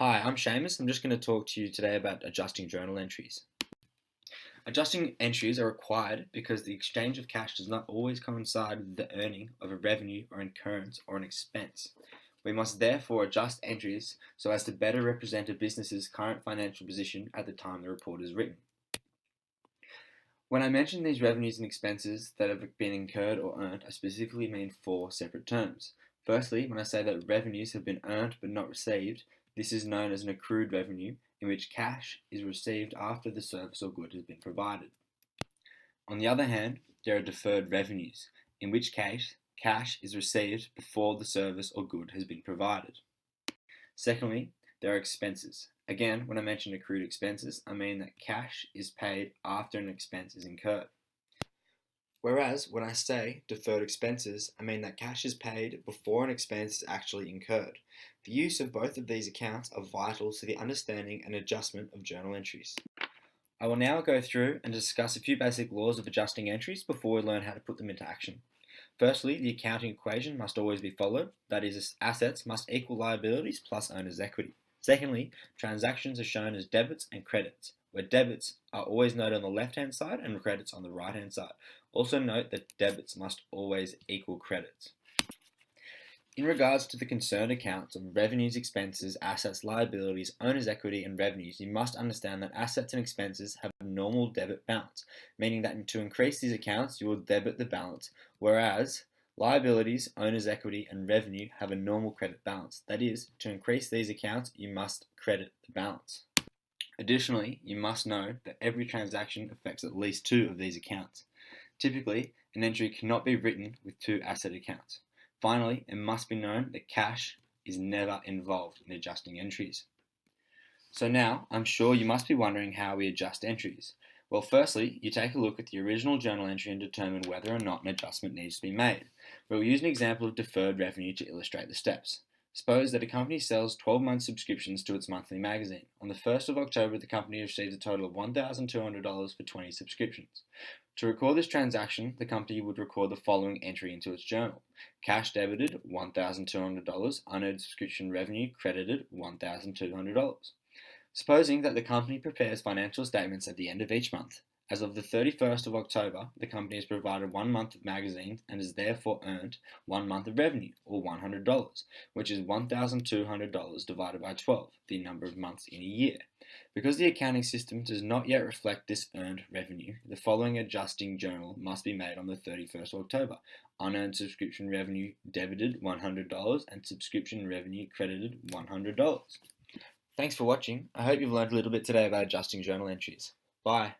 Hi, I'm Seamus. I'm just going to talk to you today about adjusting journal entries. Adjusting entries are required because the exchange of cash does not always coincide with the earning of a revenue or incurrence or an expense. We must therefore adjust entries so as to better represent a business's current financial position at the time the report is written. When I mention these revenues and expenses that have been incurred or earned, I specifically mean four separate terms. Firstly, when I say that revenues have been earned but not received, this is known as an accrued revenue, in which cash is received after the service or good has been provided. On the other hand, there are deferred revenues, in which case cash is received before the service or good has been provided. Secondly, there are expenses. Again, when I mention accrued expenses, I mean that cash is paid after an expense is incurred. Whereas when I say deferred expenses, I mean that cash is paid before an expense is actually incurred. The use of both of these accounts are vital to the understanding and adjustment of journal entries. I will now go through and discuss a few basic laws of adjusting entries before we learn how to put them into action. Firstly, the accounting equation must always be followed, that is, assets must equal liabilities plus owner's equity. Secondly, transactions are shown as debits and credits, where debits are always noted on the left-hand side and credits on the right-hand side. Also note that debits must always equal credits. In regards to the concerned accounts of revenues, expenses, assets, liabilities, owner's equity, and revenues, you must understand that assets and expenses have a normal debit balance, meaning that to increase these accounts, you will debit the balance, whereas liabilities, owner's equity, and revenue have a normal credit balance. That is, to increase these accounts, you must credit the balance. Additionally, you must know that every transaction affects at least two of these accounts. Typically, an entry cannot be written with two asset accounts. Finally, it must be known that cash is never involved in adjusting entries. So now, I'm sure you must be wondering how we adjust entries. Well, firstly, you take a look at the original journal entry and determine whether or not an adjustment needs to be made. We'll use an example of deferred revenue to illustrate the steps. Suppose that a company sells 12-month subscriptions to its monthly magazine. On the 1st of October, the company receives a total of $1,200 for 20 subscriptions. To record this transaction, the company would record the following entry into its journal. Cash debited $1,200, unearned subscription revenue credited $1,200. Supposing that the company prepares financial statements at the end of each month. As of the 31st of October, the company has provided 1 month of magazines and has therefore earned 1 month of revenue, or $100, which is $1,200 divided by 12, the number of months in a year. Because the accounting system does not yet reflect this earned revenue, the following adjusting journal must be made on the 31st of October. Unearned subscription revenue debited $100 and subscription revenue credited $100. Thanks for watching. I hope you've learned a little bit today about adjusting journal entries. Bye.